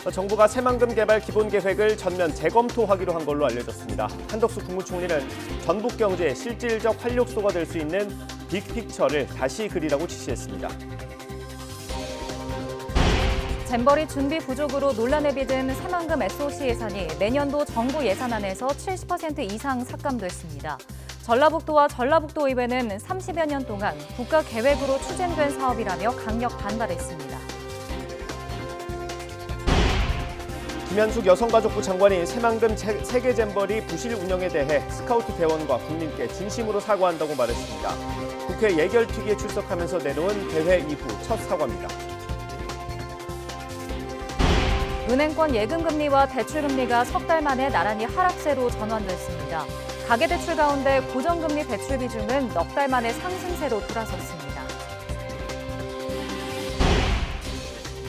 정부가 새만금 개발 기본 계획을 전면 재검토하기로 한 걸로 알려졌습니다. 한덕수 국무총리는 전북 경제의 실질적 활력소가 될 수 있는 빅픽처를 다시 그리라고 지시했습니다. 잼버리 준비 부족으로 논란에 빚은 새만금 SOC 예산이 내년도 정부 예산안에서 70% 이상 삭감됐습니다. 전라북도와 전라북도의회는 30여 년 동안 국가 계획으로 추진된 사업이라며 강력 반발했습니다. 김현숙 여성가족부 장관이 새만금 세계 잼버리 부실 운영에 대해 스카우트 대원과 국민께 진심으로 사과한다고 말했습니다. 국회 예결특위에 출석하면서 내놓은 대회 이후 첫 사과입니다. 은행권 예금금리와 대출금리가 석 달 만에 나란히 하락세로 전환됐습니다. 가계대출 가운데 고정금리 대출 비중은 넉 달 만에 상승세로 돌아섰습니다.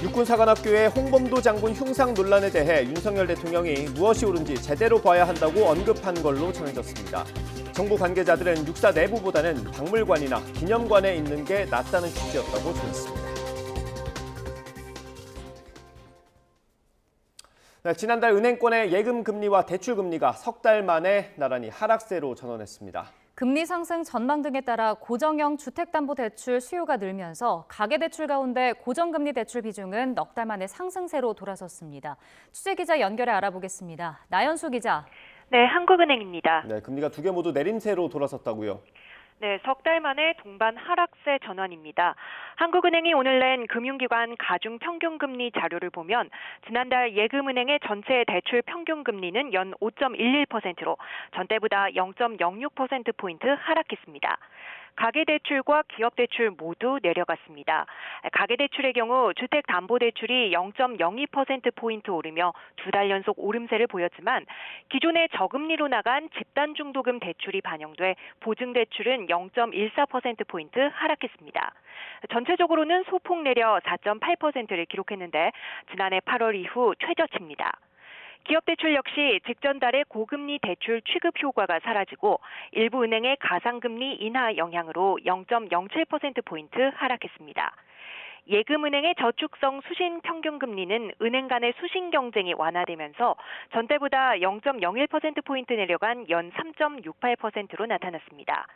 육군사관학교의 홍범도 장군 흉상 논란에 대해 윤석열 대통령이 무엇이 옳은지 제대로 봐야 한다고 언급한 걸로 전해졌습니다. 정부 관계자들은 육사 내부보다는 박물관이나 기념관에 있는 게 낫다는 취지였다고 전했습니다. 지난달 은행권의 예금 금리와 대출 금리가 석 달 만에 나란히 하락세로 전환했습니다. 금리 상승 전망 등에 따라 고정형 주택담보대출 수요가 늘면서 가계대출 가운데 고정금리 대출 비중은 넉 달 만에 상승세로 돌아섰습니다. 취재기자 연결해 알아보겠습니다. 나연수 기자. 네, 한국은행입니다. 네, 금리가 두 개 모두 내림세로 돌아섰다고요? 네, 석 달 만에 동반 하락세 전환입니다. 한국은행이 오늘 낸 금융기관 가중평균금리 자료를 보면 지난달 예금은행의 전체 대출 평균금리는 연 5.11%로 전때보다 0.06%포인트 하락했습니다. 가계대출과 기업대출 모두 내려갔습니다. 가계대출의 경우 주택담보대출이 0.02%포인트 오르며 두 달 연속 오름세를 보였지만 기존의 저금리로 나간 집단중도금 대출이 반영돼 보증대출은 0.14%포인트 하락했습니다. 전체적으로는 소폭 내려 4.8%를 기록했는데 지난해 8월 이후 최저치입니다. 기업대출 역시 직전 달에 고금리 대출 취급 효과가 사라지고 일부 은행의 가상금리 인하 영향으로 0.07%포인트 하락했습니다. 예금은행의 저축성 수신 평균금리는 은행 간의 수신 경쟁이 완화되면서 전때보다 0.01%포인트 내려간 연 3.68%로 나타났습니다.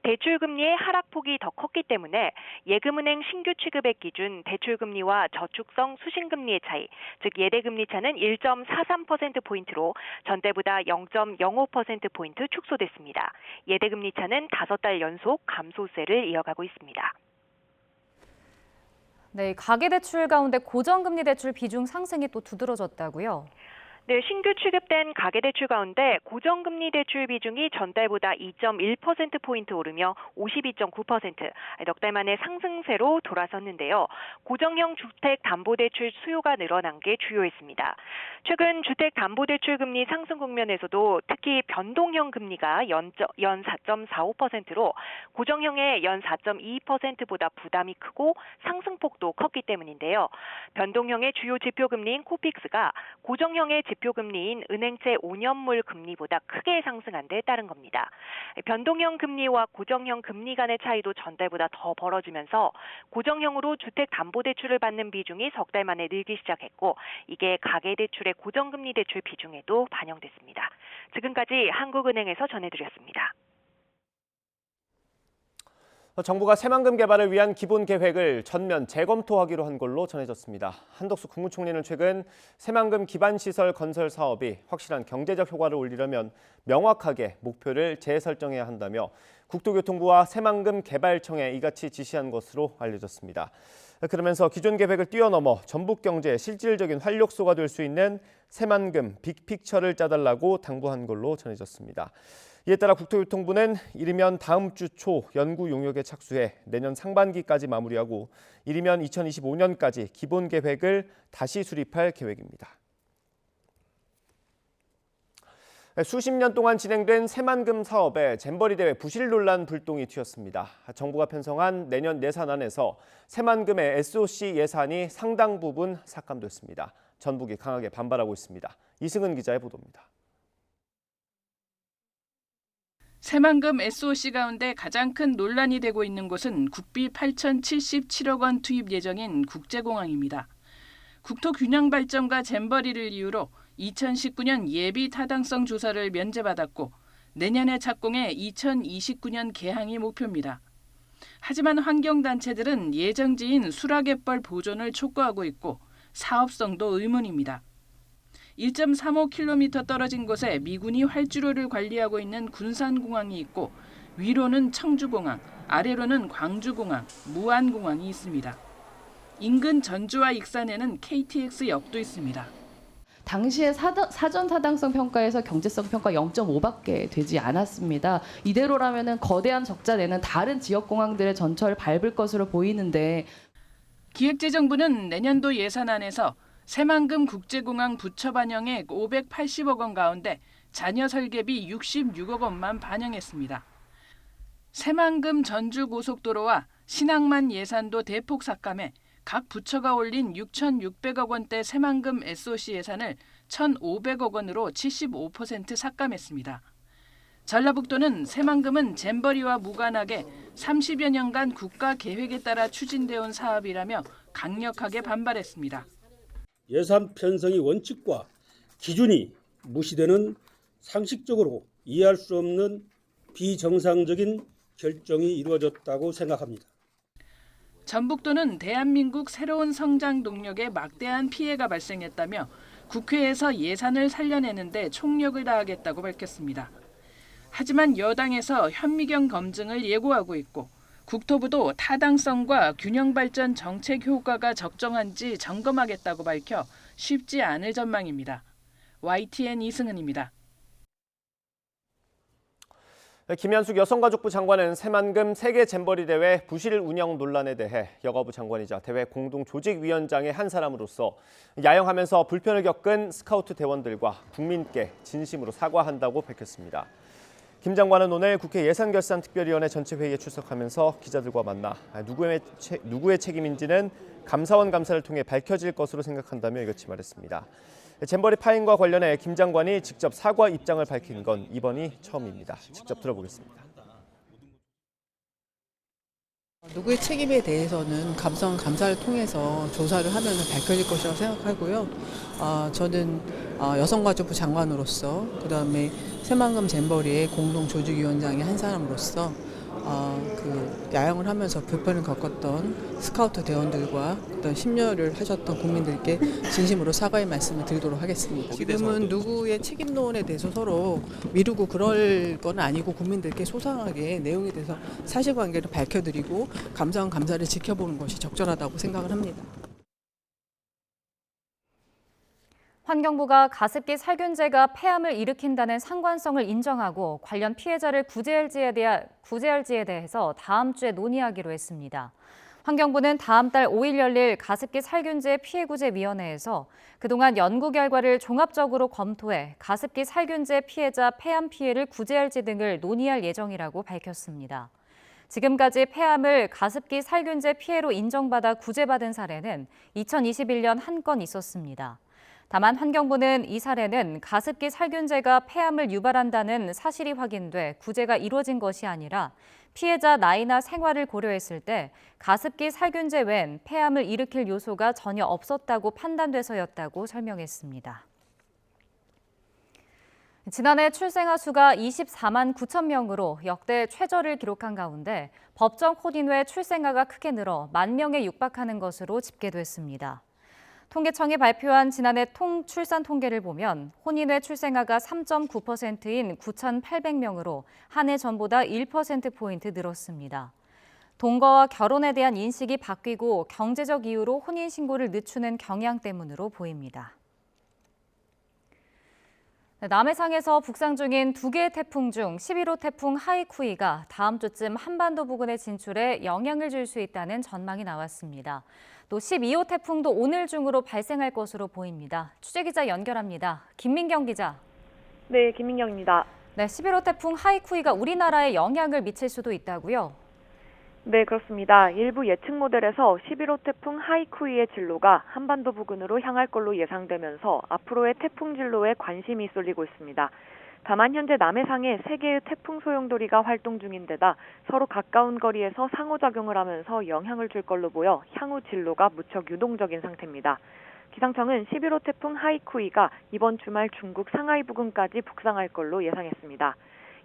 대출금리의 하락폭이 더 컸기 때문에 예금은행 신규 취급액 기준 대출금리와 저축성 수신금리의 차이, 즉 예대금리 차는 1.43%포인트로 전때보다 0.05%포인트 축소됐습니다. 예대금리 차는 5달 연속 감소세를 이어가고 있습니다. 네, 가계대출 가운데 고정금리 대출 비중 상승이 또 두드러졌다고요? 네, 신규 취급된 가계대출 가운데 고정금리 대출 비중이 전달보다 2.1%포인트 오르며 52.9%, 넉 달 만에 상승세로 돌아섰는데요. 고정형 주택담보대출 수요가 늘어난 게 주요했습니다. 최근 주택담보대출 금리 상승 국면에서도 특히 변동형 금리가 연 4.45%로 고정형의 연 4.22%보다 부담이 크고 상승폭도 컸기 때문인데요. 변동형의 주요 지표금리인 코픽스가 고정형의 지표금리인 은행채 5년물 금리보다 크게 상승한 데 따른 겁니다. 변동형 금리와 고정형 금리 간의 차이도 전달보다 더 벌어지면서 고정형으로 주택담보대출을 받는 비중이 석 달 만에 늘기 시작했고 이게 가계대출의 고정금리 대출 비중에도 반영됐습니다. 지금까지 한국은행에서 전해드렸습니다. 정부가 새만금 개발을 위한 기본 계획을 전면 재검토하기로 한 걸로 전해졌습니다. 한덕수 국무총리는 최근 새만금 기반시설 건설 사업이 확실한 경제적 효과를 올리려면 명확하게 목표를 재설정해야 한다며 국토교통부와 새만금 개발청에 이같이 지시한 것으로 알려졌습니다. 그러면서 기존 계획을 뛰어넘어 전북 경제의 실질적인 활력소가 될 수 있는 새만금 빅픽처를 짜달라고 당부한 걸로 전해졌습니다. 이에 따라 국토교통부는 이르면 다음 주 초 연구 용역에 착수해 내년 상반기까지 마무리하고 이르면 2025년까지 기본 계획을 다시 수립할 계획입니다. 수십 년 동안 진행된 새만금 사업에 잼버리 대회 부실 논란 불똥이 튀었습니다. 정부가 편성한 내년 예산안에서 새만금의 SOC 예산이 상당 부분 삭감됐습니다. 전북이 강하게 반발하고 있습니다. 이승은 기자의 보도입니다. 새만금 SOC 가운데 가장 큰 논란이 되고 있는 곳은 국비 8,077억 원 투입 예정인 국제공항입니다. 국토균형발전과 잼버리를 이유로 2019년 예비 타당성 조사를 면제받았고 내년에 착공해 2029년 개항이 목표입니다. 하지만 환경단체들은 예정지인 수라갯벌 보존을 촉구하고 있고 사업성도 의문입니다. 1.35km 떨어진 곳에 미군이 활주로를 관리하고 있는 군산공항이 있고 위로는 청주공항, 아래로는 광주공항, 무안공항이 있습니다. 인근 전주와 익산에는 KTX역도 있습니다. 당시에 사전 타당성 평가에서 경제성 평가 0.5밖에 되지 않았습니다. 이대로라면 거대한 적자 내는 다른 지역 공항들의 전철을 밟을 것으로 보이는데 기획재정부는 내년도 예산안에서 새만금 국제공항 부처 반영액 580억 원 가운데 잔여 설계비 66억 원만 반영했습니다. 새만금 전주고속도로와 신항만 예산도 대폭 삭감해 각 부처가 올린 6,600억 원대 새만금 SOC 예산을 1,500억 원으로 75% 삭감했습니다. 전라북도는 새만금은 잼버리와 무관하게 30여 년간 국가 계획에 따라 추진되어 온 사업이라며 강력하게 반발했습니다. 예산 편성의 원칙과 기준이 무시되는 상식적으로 이해할 수 없는 비정상적인 결정이 이루어졌다고 생각합니다. 전북도는 대한민국 새로운 성장 동력에 막대한 피해가 발생했다며 국회에서 예산을 살려내는데 총력을 다하겠다고 밝혔습니다. 하지만 여당에서 현미경 검증을 예고하고 있고 국토부도 타당성과 균형발전 정책 효과가 적정한지 점검하겠다고 밝혀 쉽지 않을 전망입니다. YTN 이승은입니다. 김현숙 여성가족부 장관은 새만금 세계 잼버리 대회 부실 운영 논란에 대해 여가부 장관이자 대회 공동조직위원장의 한 사람으로서 야영하면서 불편을 겪은 스카우트 대원들과 국민께 진심으로 사과한다고 밝혔습니다. 김 장관은 오늘 국회 예산결산특별위원회 전체 회의에 출석하면서 기자들과 만나 누구의 책임인지는 감사원 감사를 통해 밝혀질 것으로 생각한다며 이같이 말했습니다. 잼버리 파행과 관련해 김 장관이 직접 사과 입장을 밝힌 건 이번이 처음입니다. 직접 들어보겠습니다. 누구의 책임에 대해서는 감사원 감사를 통해서 조사를 하면 밝혀질 것이라고 생각하고요. 저는 여성가족부 장관으로서 그다음에 새만금 잼버리의 공동조직위원장의 한 사람으로서 야영을 하면서 불편을 겪었던 스카우트 대원들과 어떤 심려를 하셨던 국민들께 진심으로 사과의 말씀을 드리도록 하겠습니다. 지금은 누구의 책임론에 대해서 서로 미루고 그럴 건 아니고 국민들께 소상하게 내용에 대해서 사실관계를 밝혀드리고 감사원 감사를 지켜보는 것이 적절하다고 생각을 합니다. 환경부가 가습기 살균제가 폐암을 일으킨다는 상관성을 인정하고 관련 피해자를 구제할지에 대해서 다음 주에 논의하기로 했습니다. 환경부는 다음 달 5일 열릴 가습기 살균제 피해구제위원회에서 그동안 연구 결과를 종합적으로 검토해 가습기 살균제 피해자 폐암 피해를 구제할지 등을 논의할 예정이라고 밝혔습니다. 지금까지 폐암을 가습기 살균제 피해로 인정받아 구제받은 사례는 2021년 한 건 있었습니다. 다만 환경부는 이 사례는 가습기 살균제가 폐암을 유발한다는 사실이 확인돼 구제가 이루어진 것이 아니라 피해자 나이나 생활을 고려했을 때 가습기 살균제 외엔 폐암을 일으킬 요소가 전혀 없었다고 판단돼서였다고 설명했습니다. 지난해 출생아 수가 24만 9천 명으로 역대 최저를 기록한 가운데 법정 혼인 후에 출생아가 크게 늘어 1만 명에 육박하는 것으로 집계됐습니다. 통계청이 발표한 지난해 출산 통계를 보면 혼인 후에 출생아가 3.9%인 9,800명으로 한 해 전보다 1%포인트 늘었습니다. 동거와 결혼에 대한 인식이 바뀌고 경제적 이유로 혼인신고를 늦추는 경향 때문으로 보입니다. 남해상에서 북상 중인 2개의 태풍 중 11호 태풍 하이쿠이가 다음 주쯤 한반도 부근에 진출해 영향을 줄 수 있다는 전망이 나왔습니다. 또 12호 태풍도 오늘 중으로 발생할 것으로 보입니다. 취재기자 연결합니다. 김민경 기자. 네, 김민경입니다. 네, 11호 태풍 하이쿠이가 우리나라에 영향을 미칠 수도 있다고요? 네, 그렇습니다. 일부 예측 모델에서 11호 태풍 하이쿠이의 진로가 한반도 부근으로 향할 걸로 예상되면서 앞으로의 태풍 진로에 관심이 쏠리고 있습니다. 다만 현재 남해상에 3개의 태풍 소용돌이가 활동 중인 데다 서로 가까운 거리에서 상호작용을 하면서 영향을 줄 걸로 보여 향후 진로가 무척 유동적인 상태입니다. 기상청은 11호 태풍 하이쿠이가 이번 주말 중국 상하이 부근까지 북상할 걸로 예상했습니다.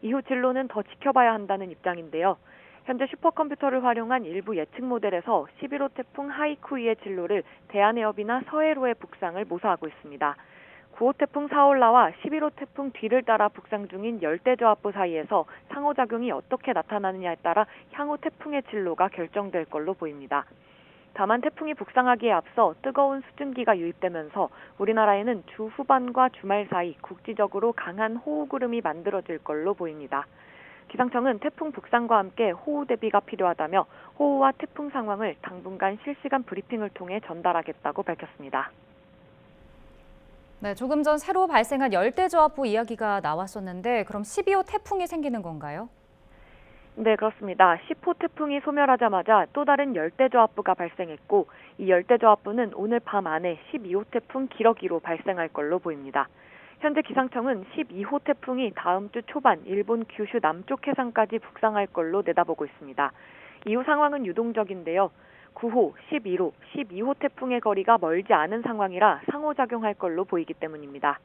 이후 진로는 더 지켜봐야 한다는 입장인데요. 현재 슈퍼컴퓨터를 활용한 일부 예측 모델에서 11호 태풍 하이쿠이의 진로를 대한해협이나 서해로의 북상을 모사하고 있습니다. 9호 태풍 사올라와 11호 태풍 뒤를 따라 북상 중인 열대저압부 사이에서 상호작용이 어떻게 나타나느냐에 따라 향후 태풍의 진로가 결정될 걸로 보입니다. 다만 태풍이 북상하기에 앞서 뜨거운 수증기가 유입되면서 우리나라에는 주 후반과 주말 사이 국지적으로 강한 호우구름이 만들어질 걸로 보입니다. 기상청은 태풍 북상과 함께 호우 대비가 필요하다며 호우와 태풍 상황을 당분간 실시간 브리핑을 통해 전달하겠다고 밝혔습니다. 네, 조금 전 새로 발생한 열대저압부 이야기가 나왔었는데 그럼 12호 태풍이 생기는 건가요? 네, 그렇습니다. 10호 태풍이 소멸하자마자 또 다른 열대저압부가 발생했고 이 열대저압부는 오늘 밤 안에 12호 태풍 기러기로 발생할 걸로 보입니다. 현재 기상청은 12호 태풍이 다음 주 초반 일본 규슈 남쪽 해상까지 북상할 걸로 내다보고 있습니다. 이후 상황은 유동적인데요. 9호, 11호, 12호 태풍의 거리가 멀지 않은 상황이라 상호작용할 걸로 보이기 때문입니다.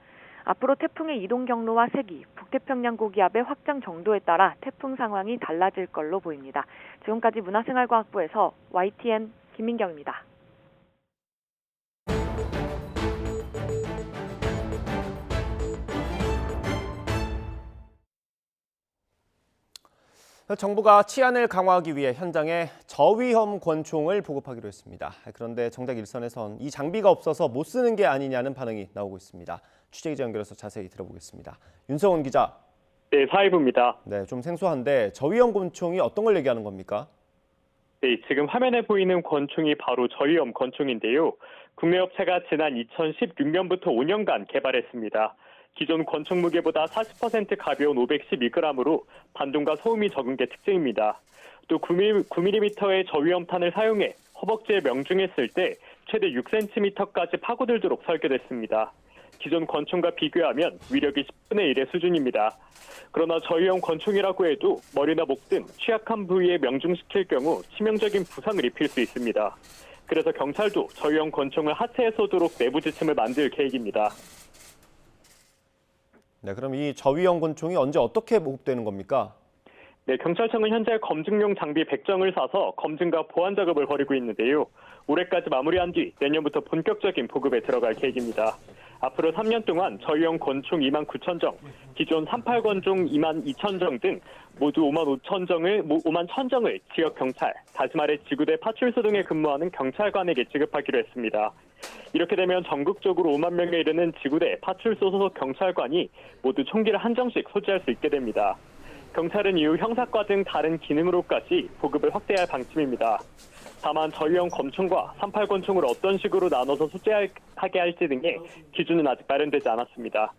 앞으로 태풍의 이동 경로와 세기, 북태평양 고기압의 확장 정도에 따라 태풍 상황이 달라질 걸로 보입니다. 지금까지 문화생활과학부에서 YTN 김민경입니다. 정부가 치안을 강화하기 위해 현장에 저위험 권총을 보급하기로 했습니다. 그런데 정작 일선에선 이 장비가 없어서 못 쓰는 게 아니냐는 반응이 나오고 있습니다. 취재기자 연결해서 자세히 들어보겠습니다. 윤성훈 기자. 네, 사회부입니다. 네, 좀 생소한데 저위험 권총이 어떤 걸 얘기하는 겁니까? 네, 지금 화면에 보이는 권총이 바로 저위험 권총인데요. 국내 업체가 지난 2016년부터 5년간 개발했습니다. 기존 권총 무게보다 40% 가벼운 512g으로 반동과 소음이 적은 게 특징입니다. 또 9mm의 저위험탄을 사용해 허벅지에 명중했을 때 최대 6cm까지 파고들도록 설계됐습니다. 기존 권총과 비교하면 위력이 10분의 1의 수준입니다. 그러나 저위험 권총이라고 해도 머리나 목 등 취약한 부위에 명중시킬 경우 치명적인 부상을 입힐 수 있습니다. 그래서 경찰도 저위험 권총을 하체에 쏘도록 내부 지침을 만들 계획입니다. 네, 그럼 이 저위험 권총이 언제 어떻게 보급되는 겁니까? 네, 경찰청은 현재 검증용 장비 100정을 사서 검증과 보안 작업을 벌이고 있는데요. 올해까지 마무리한 뒤 내년부터 본격적인 보급에 들어갈 계획입니다. 앞으로 3년 동안 저위험 권총 29,000정, 기존 38권총 22,000정 등 모두 51,000정을 지역경찰, 다시 말해 지구대 파출소 등에 근무하는 경찰관에게 지급하기로 했습니다. 이렇게 되면 전국적으로 5만 명에 이르는 지구대 파출소 소속 경찰관이 모두 총기를 한 정씩 소지할 수 있게 됩니다. 경찰은 이후 형사과 등 다른 기능으로까지 보급을 확대할 방침입니다. 다만 저위험 권총과 38권총을 어떤 식으로 나눠서 소지하게 할지 등의 기준은 아직 마련되지 않았습니다.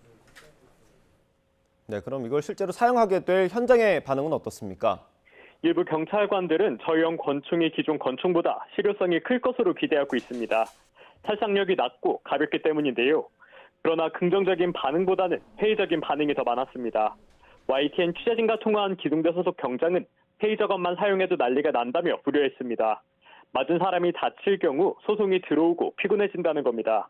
네, 그럼 이걸 실제로 사용하게 될 현장의 반응은 어떻습니까? 일부 경찰관들은 저위험 권총이 기존 권총보다 실효성이 클 것으로 기대하고 있습니다. 살상력이 낮고 가볍기 때문인데요. 그러나 긍정적인 반응보다는 회의적인 반응이 더 많았습니다. YTN 취재진과 통화한 기동대 소속 경장은 회의적것만 사용해도 난리가 난다며 우려했습니다. 맞은 사람이 다칠 경우 소송이 들어오고 피곤해진다는 겁니다.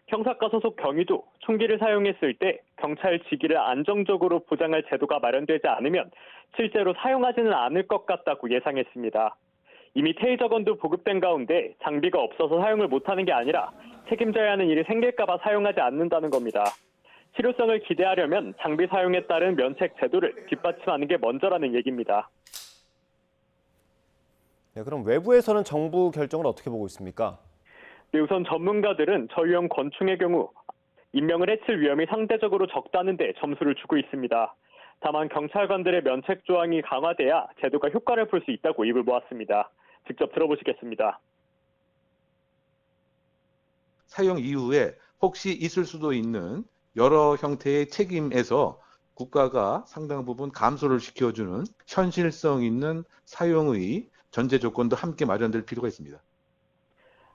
형사과 소속 경위도 총기를 사용했을 때 경찰 직위를 안정적으로 보장할 제도가 마련되지 않으면 실제로 사용하지는 않을 것 같다고 예상했습니다. 이미 테이저건도 보급된 가운데 장비가 없어서 사용을 못하는 게 아니라 책임져야 하는 일이 생길까 봐 사용하지 않는다는 겁니다. 실효성을 기대하려면 장비 사용에 따른 면책 제도를 뒷받침하는 게 먼저라는 얘기입니다. 네, 그럼 외부에서는 정부 결정을 어떻게 보고 있습니까? 네, 우선 전문가들은 저위험 권총의 경우 인명을 해칠 위험이 상대적으로 적다는 데 점수를 주고 있습니다. 다만 경찰관들의 면책 조항이 강화돼야 제도가 효과를 볼 수 있다고 입을 모았습니다. 직접 들어보시겠습니다. 사용 이후에 혹시 있을 수도 있는 여러 형태의 책임에서 국가가 상당 부분 감소를 시켜주는 현실성 있는 사용의 전제 조건도 함께 마련될 필요가 있습니다.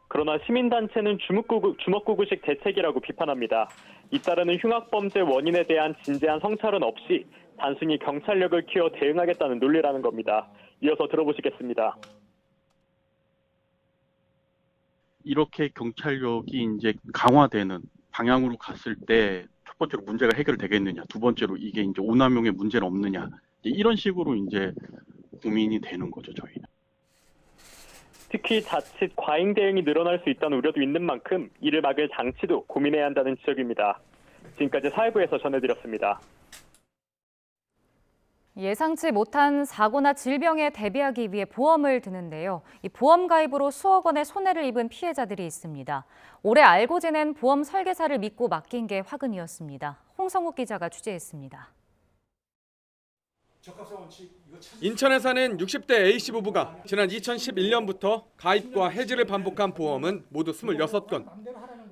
그러나 시민단체는 주먹구구식 대책이라고 비판합니다. 잇따르는 흉악범죄 원인에 대한 진지한 성찰은 없이 단순히 경찰력을 키워 대응하겠다는 논리라는 겁니다. 이어서 들어보시겠습니다. 이렇게 경찰력이 이제 강화되는 방향으로 갔을 때 첫 번째로 문제가 해결되겠느냐, 두 번째로 이게 이제 오남용의 문제는 없느냐, 이런 식으로 이제 고민이 되는 거죠, 저희는. 특히 자칫 과잉 대응이 늘어날 수 있다는 우려도 있는 만큼 이를 막을 장치도 고민해야 한다는 지적입니다. 지금까지 사회부에서 전해드렸습니다. 예상치 못한 사고나 질병에 대비하기 위해 보험을 드는데요. 이 보험 가입으로 수억 원의 손해를 입은 피해자들이 있습니다. 올해 알고 지낸 보험 설계사를 믿고 맡긴 게 화근이었습니다. 홍성욱 기자가 취재했습니다. 인천에 사는 60대 A씨 부부가 지난 2011년부터 가입과 해지를 반복한 보험은 모두 26건.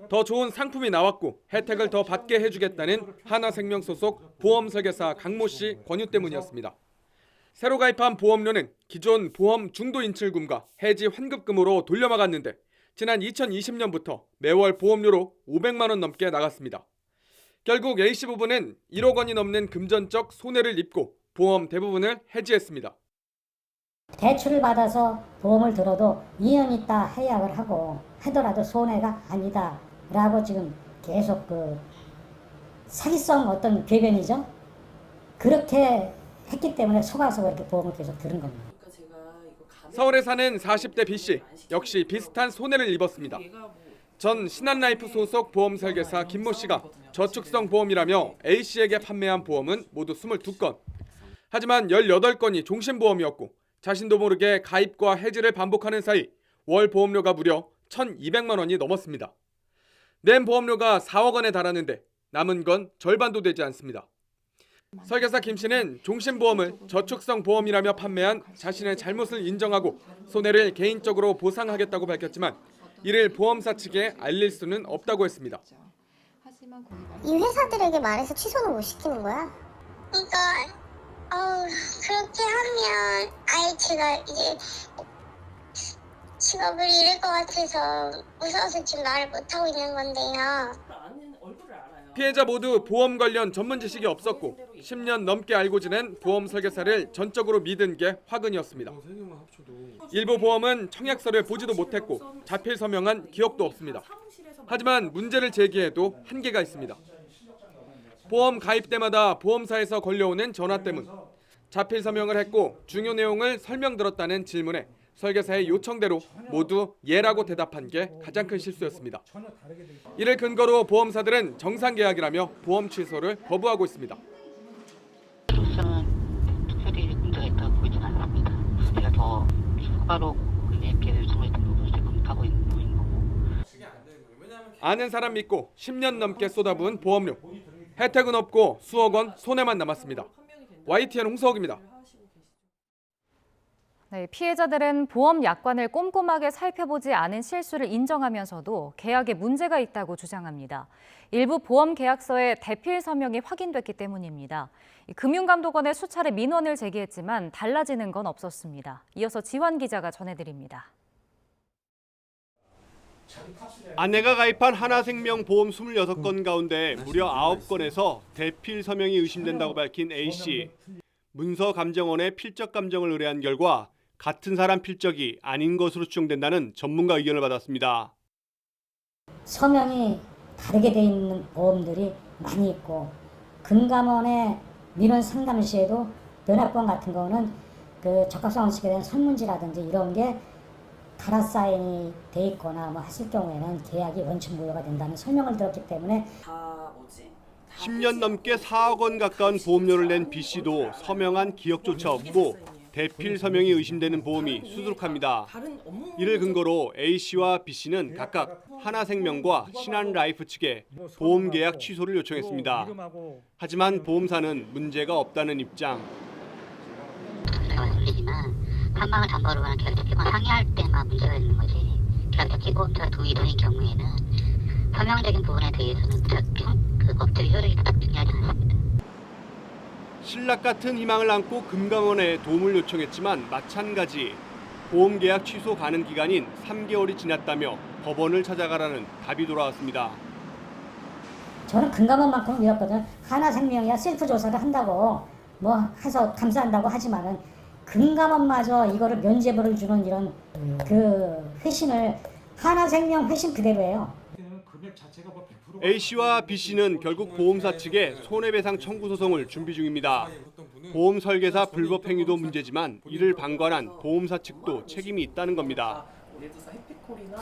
더 좋은 상품이 나왔고 혜택을 더 받게 해주겠다는 하나생명 소속 보험 설계사 강모 씨 권유 때문이었습니다. 새로 가입한 보험료는 기존 보험 중도 인출금과 해지 환급금으로 돌려막았는데 지난 2020년부터 매월 보험료로 500만 원 넘게 나갔습니다. 결국 A씨 부부는 1억 원이 넘는 금전적 손해를 입고 보험 대부분을 해지했습니다. 대출을 받아서 보험을 들어도 2년 있다 해약을 하고 하더라도 손해가 아니다라고 지금 계속 사기성 어떤 궤변이죠. 그렇게 했기 때문에 속아서 이렇게 보험을 계속 들은 겁니다. 서울에 사는 40대 B씨 역시 비슷한 손해를 입었습니다. 전 신한라이프 소속 보험 설계사 김모 씨가 저축성 보험이라며 A씨에게 판매한 보험은 모두 22건. 하지만 18건이 종신보험이었고 자신도 모르게 가입과 해지를 반복하는 사이 월 보험료가 무려 1,200만 원이 넘었습니다. 낸 보험료가 4억 원에 달하는데 남은 건 절반도 되지 않습니다. 설계사 김 씨는 종신보험을 저축성 보험이라며 판매한 자신의 잘못을 인정하고 손해를 개인적으로 보상하겠다고 밝혔지만 이를 보험사 측에 알릴 수는 없다고 했습니다. 이 회사들에게 말해서 취소는 못 시키는 거야? 그러니까 그렇게 하면 아예 제가 이제 직업을 잃을 것 같아서 무서워서 지금 말을 못하고 있는 건데요. 피해자 모두 보험 관련 전문 지식이 없었고 10년 넘게 알고 지낸 보험 설계사를 전적으로 믿은 게 화근이었습니다. 일부 보험은 청약서를 보지도 못했고 자필 서명한 기억도 없습니다. 하지만 문제를 제기해도 한계가 있습니다. 보험 가입 때마다 보험사에서 걸려오는 전화 때문, 자필 서명을 했고 중요 내용을 설명들었다는 질문에 설계사의 요청대로 모두 예라고 대답한 게 가장 큰 실수였습니다. 이를 근거로 보험사들은 정상 계약이라며 보험 취소를 거부하고 있습니다. 저는 특별히 문제가 있다고 보이진 않습니다. 제가 더 추가로 피해를 주고있는 부분을 검토하고 있는 부분인 거고. 아는 사람 믿고 10년 넘게 쏟아부은 보험료. 혜택은 없고 수억 원 손해만 남았습니다. YTN 홍서욱입니다. 네, 피해자들은 보험 약관을 꼼꼼하게 살펴보지 않은 실수를 인정하면서도 계약에 문제가 있다고 주장합니다. 일부 보험 계약서에 대필 서명이 확인됐기 때문입니다. 금융감독원에 수차례 민원을 제기했지만 달라지는 건 없었습니다. 이어서 지환 기자가 전해드립니다. 아내가 가입한 하나생명 보험 26건 가운데 무려 9건에서 대필 서명이 의심된다고 밝힌 A씨. 문서감정원에 필적 감정을 의뢰한 결과 같은 사람 필적이 아닌 것으로 추정된다는 전문가 의견을 받았습니다. 서명이 다르게 돼 있는 보험들이 많이 있고 금감원의 민원 상담 시에도 면허권 같은 거는 적합성 원칙에 대한 설문지라든지 이런 게 가라 사인이 돼 있거나 하실 경우에는 계약이 원칙 무효가 된다는 설명을 들었기 때문에 10년 넘게 4억 원 가까운 보험료를 낸 B씨도 서명한 기억조차 없고 대필 서명이 의심되는 보험이 수두룩합니다. 이를 근거로 A씨와 B씨는 각각 하나생명과 신한라이프 측에 보험 계약 취소를 요청했습니다. 하지만 보험사는 문제가 없다는 입장. 한방을 담보로 하는 계약적기관 항의할 때만 문제가 있는 거지. 계약적기관과 동일인 경우에는 서명적인 부분에 대해서는 법적 효력이 그닥 중요하지 않습니다. 신락 같은 희망을 안고 금감원에 도움을 요청했지만 마찬가지 보험 계약 취소 가능 기간인 3개월이 지났다며 법원을 찾아가라는 답이 돌아왔습니다. 저는 금감원만큼은 믿었거든요. 하나생명이야 셀프 조사를 한다고 해서 감사한다고 하지만은 금감원마저 이거를 면죄부를 주는 이런 회신을 하나생명 훨씬 그대로예요. A씨와 B씨는 결국 보험사 측에 손해배상 청구 소송을 준비 중입니다. 보험 설계사 불법 행위도 문제지만 이를 방관한 보험사 측도 책임이 있다는 겁니다.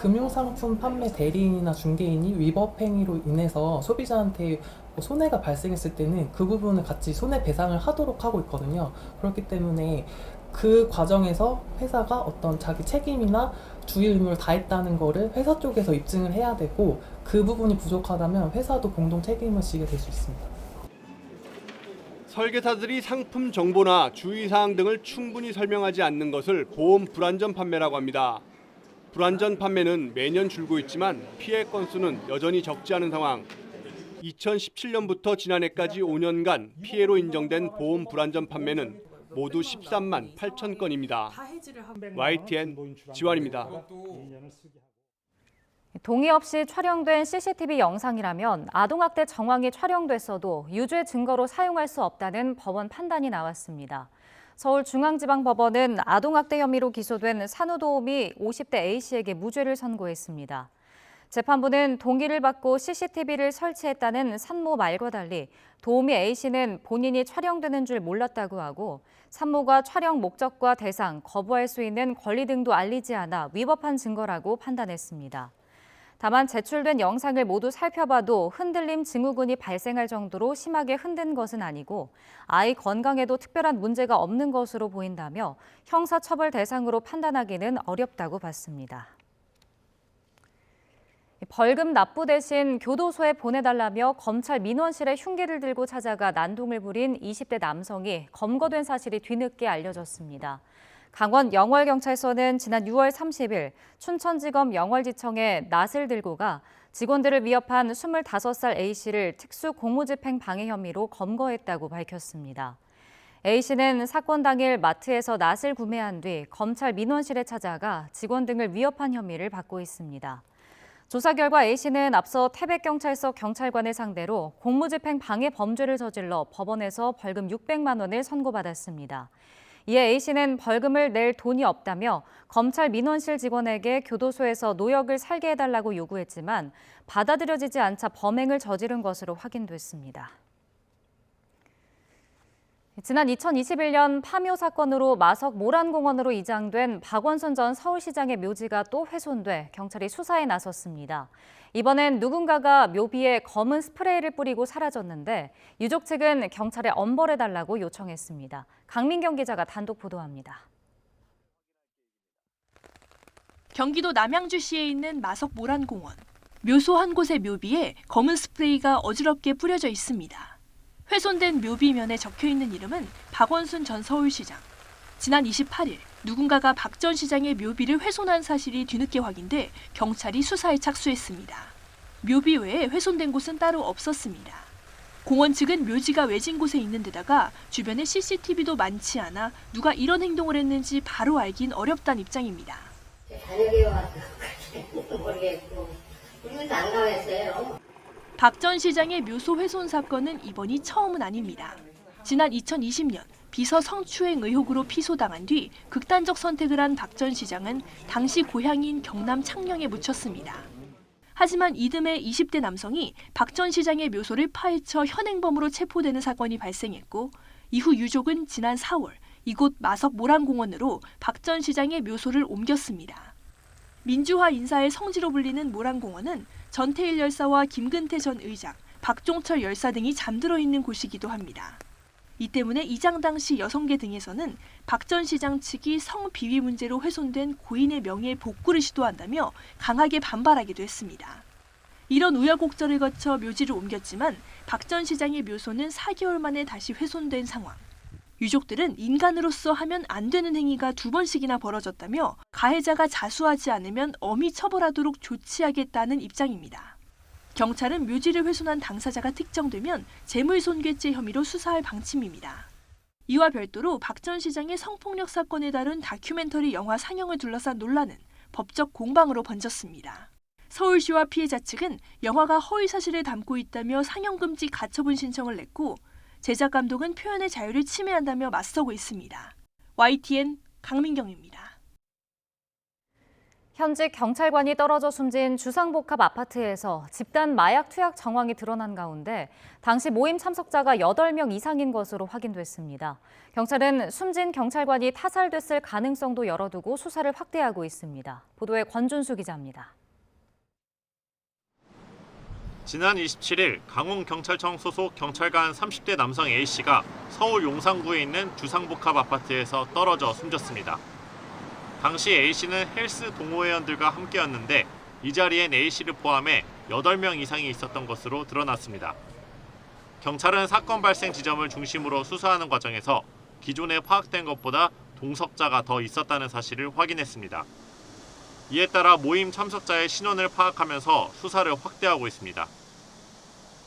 금융상품 판매 대리인이나 중개인이 위법 행위로 인해서 소비자한테 손해가 발생했을 때는 그 부분을 같이 손해배상을 하도록 하고 있거든요. 그렇기 때문에 그 과정에서 회사가 어떤 자기 책임이나 주의 의무를 다했다는 거를 회사 쪽에서 입증을 해야 되고, 그 부분이 부족하다면 회사도 공동 책임을 지게 될 수 있습니다. 설계사들이 상품 정보나 주의사항 등을 충분히 설명하지 않는 것을 보험 불완전 판매라고 합니다. 불완전 판매는 매년 줄고 있지만 피해 건수는 여전히 적지 않은 상황. 2017년부터 지난해까지 5년간 피해로 인정된 보험 불완전 판매는 모두 13만 8천 건입니다. YTN 지환입니다. 동의 없이 촬영된 CCTV 영상이라면 아동학대 정황이 촬영됐어도 유죄 증거로 사용할 수 없다는 법원 판단이 나왔습니다. 서울중앙지방법원은 아동학대 혐의로 기소된 산후도우미 50대 A씨에게 무죄를 선고했습니다. 재판부는 동의를 받고 CCTV를 설치했다는 산모 말과 달리 도우미 A씨는 본인이 촬영되는 줄 몰랐다고 하고, 산모가 촬영 목적과 대상, 거부할 수 있는 권리 등도 알리지 않아 위법한 증거라고 판단했습니다. 다만 제출된 영상을 모두 살펴봐도 흔들림 증후군이 발생할 정도로 심하게 흔든 것은 아니고 아이 건강에도 특별한 문제가 없는 것으로 보인다며 형사처벌 대상으로 판단하기는 어렵다고 봤습니다. 벌금 납부 대신 교도소에 보내달라며 검찰 민원실에 흉기를 들고 찾아가 난동을 부린 20대 남성이 검거된 사실이 뒤늦게 알려졌습니다. 강원 영월경찰서는 지난 6월 30일 춘천지검 영월지청에 낫을 들고 가 직원들을 위협한 25살 A씨를 특수공무집행 방해 혐의로 검거했다고 밝혔습니다. A씨는 사건 당일 마트에서 낫을 구매한 뒤 검찰 민원실에 찾아가 직원 등을 위협한 혐의를 받고 있습니다. 조사 결과 A씨는 앞서 태백경찰서 경찰관을 상대로 공무집행 방해 범죄를 저질러 법원에서 벌금 600만 원을 선고받았습니다. 이에 A씨는 벌금을 낼 돈이 없다며 검찰 민원실 직원에게 교도소에서 노역을 살게 해달라고 요구했지만 받아들여지지 않자 범행을 저지른 것으로 확인됐습니다. 지난 2021년 파묘 사건으로 마석 모란공원으로 이장된 박원순 전 서울시장의 묘지가 또 훼손돼 경찰이 수사에 나섰습니다. 이번엔 누군가가 묘비에 검은 스프레이를 뿌리고 사라졌는데 유족 측은 경찰에 엄벌해달라고 요청했습니다. 강민경 기자가 단독 보도합니다. 경기도 남양주시에 있는 마석 모란공원. 묘소 한 곳의 묘비에 검은 스프레이가 어지럽게 뿌려져 있습니다. 훼손된 묘비면에 적혀있는 이름은 박원순 전 서울시장. 지난 28일 누군가가 박 전 시장의 묘비를 훼손한 사실이 뒤늦게 확인돼 경찰이 수사에 착수했습니다. 묘비 외에 훼손된 곳은 따로 없었습니다. 공원 측은 묘지가 외진 곳에 있는 데다가 주변에 CCTV도 많지 않아 누가 이런 행동을 했는지 바로 알긴 어렵다는 입장입니다. 저녁에 와서 모르겠고 우리는 난감했어요. 박 전 시장의 묘소 훼손 사건은 이번이 처음은 아닙니다. 지난 2020년 비서 성추행 의혹으로 피소당한 뒤 극단적 선택을 한 박 전 시장은 당시 고향인 경남 창녕에 묻혔습니다. 하지만 이듬해 20대 남성이 박 전 시장의 묘소를 파헤쳐 현행범으로 체포되는 사건이 발생했고, 이후 유족은 지난 4월 이곳 마석 모란공원으로 박 전 시장의 묘소를 옮겼습니다. 민주화 인사의 성지로 불리는 모란공원은 전태일 열사와 김근태 전 의장, 박종철 열사 등이 잠들어 있는 곳이기도 합니다. 이 때문에 이장 당시 여성계 등에서는 박 전 시장 측이 성비위 문제로 훼손된 고인의 명예의 복구를 시도한다며 강하게 반발하기도 했습니다. 이런 우여곡절을 거쳐 묘지를 옮겼지만 박 전 시장의 묘소는 4개월 만에 다시 훼손된 상황. 유족들은 인간으로서 하면 안 되는 행위가 2번씩이나 벌어졌다며 가해자가 자수하지 않으면 엄히 처벌하도록 조치하겠다는 입장입니다. 경찰은 묘지를 훼손한 당사자가 특정되면 재물손괴죄 혐의로 수사할 방침입니다. 이와 별도로 박 전 시장의 성폭력 사건을 다룬 다큐멘터리 영화 상영을 둘러싼 논란은 법적 공방으로 번졌습니다. 서울시와 피해자 측은 영화가 허위 사실을 담고 있다며 상영금지 가처분 신청을 냈고, 제작 감독은 표현의 자유를 침해한다며 맞서고 있습니다. YTN 강민경입니다. 현직 경찰관이 떨어져 숨진 주상복합 아파트에서 집단 마약 투약 정황이 드러난 가운데 당시 모임 참석자가 8명 이상인 것으로 확인됐습니다. 경찰은 숨진 경찰관이 타살됐을 가능성도 열어두고 수사를 확대하고 있습니다. 보도에 권준수 기자입니다. 지난 27일 강원경찰청 소속 경찰관 30대 남성 A씨가 서울 용산구에 있는 주상복합 아파트에서 떨어져 숨졌습니다. 당시 A씨는 헬스 동호회원들과 함께였는데 이 자리엔 A씨를 포함해 8명 이상이 있었던 것으로 드러났습니다. 경찰은 사건 발생 지점을 중심으로 수사하는 과정에서 기존에 파악된 것보다 동석자가 더 있었다는 사실을 확인했습니다. 이에 따라 모임 참석자의 신원을 파악하면서 수사를 확대하고 있습니다.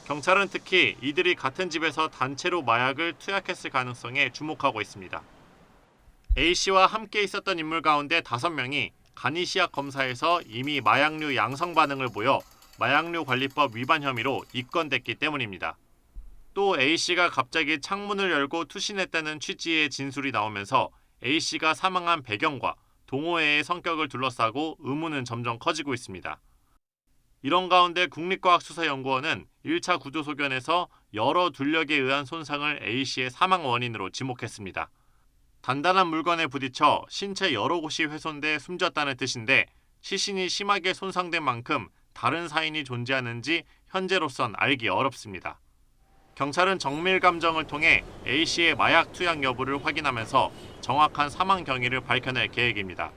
경찰은 특히 이들이 같은 집에서 단체로 마약을 투약했을 가능성에 주목하고 있습니다. A씨와 함께 있었던 인물 가운데 5명이 간이시약 검사에서 이미 마약류 양성 반응을 보여 마약류 관리법 위반 혐의로 입건됐기 때문입니다. 또 A씨가 갑자기 창문을 열고 투신했다는 취지의 진술이 나오면서 A씨가 사망한 배경과 동호회의 성격을 둘러싸고 의문은 점점 커지고 있습니다. 이런 가운데 국립과학수사연구원은 1차 구조소견에서 여러 둘력에 의한 손상을 A씨의 사망 원인으로 지목했습니다. 단단한 물건에 부딪혀 신체 여러 곳이 훼손돼 숨졌다는 뜻인데 시신이 심하게 손상된 만큼 다른 사인이 존재하는지 현재로선 알기 어렵습니다. 경찰은 정밀 감정을 통해 A씨의 마약 투약 여부를 확인하면서 정확한 사망 경위를 밝혀낼 계획입니다.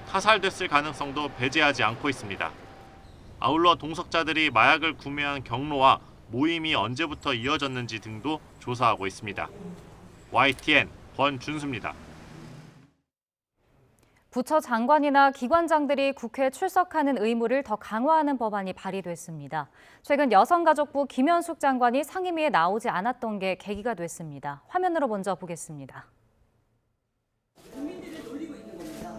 타살됐을 가능성도 배제하지 않고 있습니다. 아울러 동석자들이 마약을 구매한 경로와 모임이 언제부터 이어졌는지 등도 조사하고 있습니다. YTN 권준수입니다. 부처 장관이나 기관장들이 국회에 출석하는 의무를 더 강화하는 법안이 발의됐습니다. 최근 여성가족부 김현숙 장관이 상임위에 나오지 않았던 게 계기가 됐습니다. 화면으로 먼저 보겠습니다. 국민들을 놀리고 있는 겁니다.